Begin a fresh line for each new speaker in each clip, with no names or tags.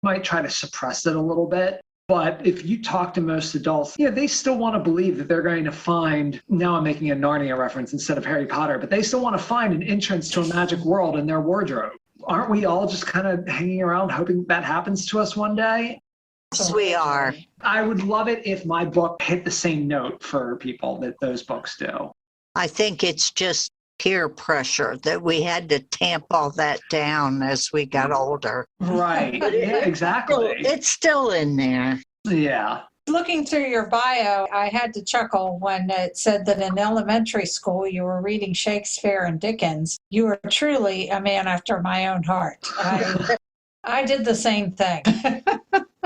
might try to suppress it a little bit. But if you talk to most adults, they still want to believe that they're going to find, now I'm making a Narnia reference instead of Harry Potter, but they still want to find an entrance to a magic world in their wardrobe. Aren't we all just kind of hanging around hoping that happens to us one day?
Yes, we are.
I would love it if my book hit the same note for people that those books do.
I think it's just peer pressure that we had to tamp all that down as we got older.
Right. Yeah, exactly.
It's still in there.
Yeah.
Looking through your bio, I had to chuckle when it said that in elementary school you were reading Shakespeare and Dickens. You were truly a man after my own heart. I did the same thing.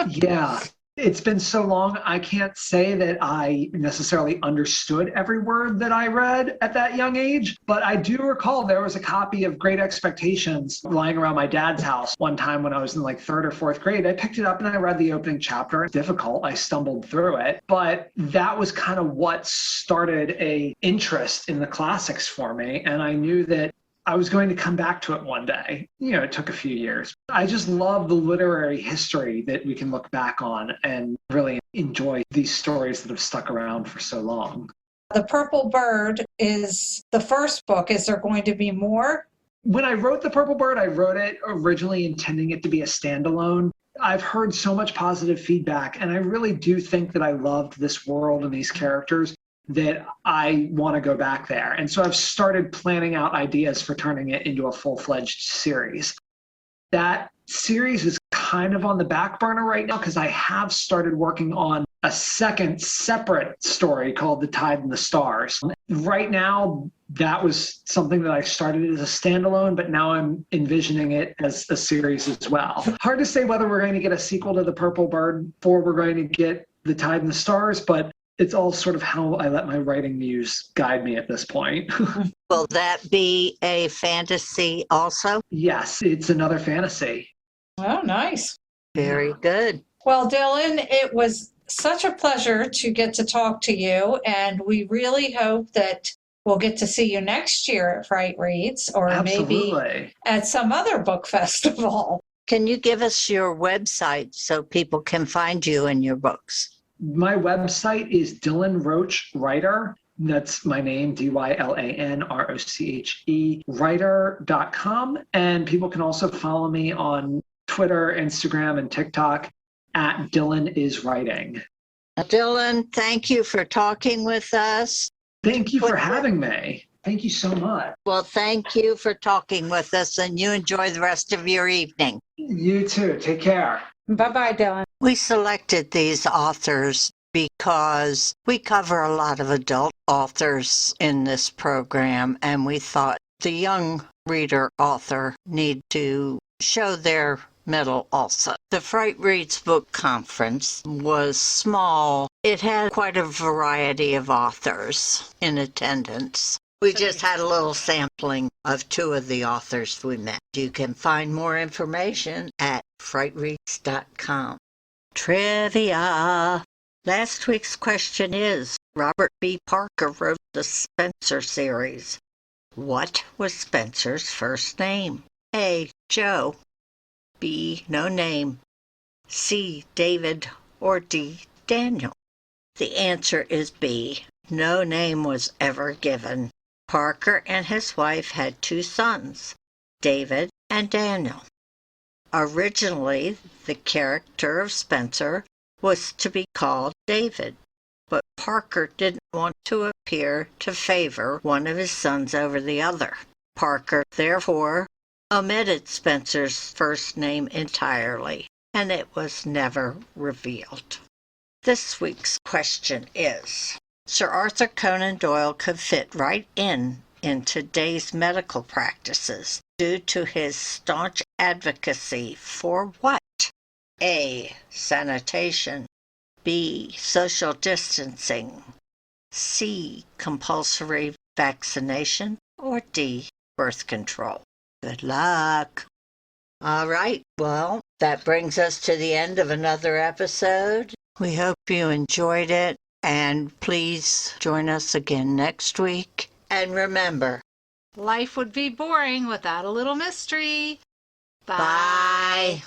Yeah. It's been so long, I can't say that I necessarily understood every word that I read at that young age, but I do recall there was a copy of Great Expectations lying around my dad's house one time when I was in like 3rd or 4th grade. I picked it up and I read the opening chapter. It's difficult. I stumbled through it, but that was kind of what started an interest in the classics for me. And I knew that I was going to come back to it one day. It took a few years. I just love the literary history that we can look back on and really enjoy these stories that have stuck around for so long.
The Purple Bird is the first book. Is there going to be more?
When I wrote The Purple Bird, I wrote it originally intending it to be a standalone. I've heard so much positive feedback, and I really do think that I loved this world and these characters that I want to go back there. And so I've started planning out ideas for turning it into a full-fledged series. That series is kind of on the back burner right now because I have started working on a second separate story called The Tide and the Stars. Right now, that was something that I started as a standalone, but now I'm envisioning it as a series as well. Hard to say whether we're going to get a sequel to The Purple Bird or we're going to get The Tide and the Stars, but it's all sort of how I let my writing muse guide me at this point.
Will that be a fantasy also?
Yes, it's another fantasy.
Oh, nice.
Very good.
Well, Dylan, it was such a pleasure to get to talk to you, and we really hope that we'll get to see you next year at Fright Reads or
Absolutely.
Maybe at some other book festival.
Can you give us your website so people can find you and your books?
My website is Dylan Roach Writer. That's my name, DylanRoche, writer.com. And people can also follow me on Twitter, Instagram, and TikTok at Dylan is Writing.
Dylan, thank you for talking with us.
Thank you for having me. Thank you so much.
Well, thank you for talking with us, and you enjoy the rest of your evening.
You too. Take care.
Bye-bye, Dylan.
We selected these authors because we cover a lot of adult authors in this program, and we thought the young reader author need to show their mettle also. The Fright Reads Book Conference was small. It had quite a variety of authors in attendance. We just had a little sampling of 2 of the authors we met. You can find more information at frightreads.com. Trivia. Last week's question is, Robert B. Parker wrote the Spencer series. What was Spencer's first name? A. Joe. B. No name. C. David. Or D. Daniel. The answer is B. No name was ever given. Parker and his wife had 2 sons, David and Daniel. Originally, the character of Spencer was to be called David, but Parker didn't want to appear to favor one of his sons over the other. Parker, therefore, omitted Spencer's first name entirely, and it was never revealed. This week's question is, Sir Arthur Conan Doyle could fit right in today's medical practices due to his staunch advocacy for what? A. Sanitation. B. Social distancing. C. Compulsory vaccination. Or D. Birth control. Good luck. All right, well, that brings us to the end of another episode. We hope you enjoyed it. And please join us again next week. And remember,
life would be boring without a little mystery.
Bye.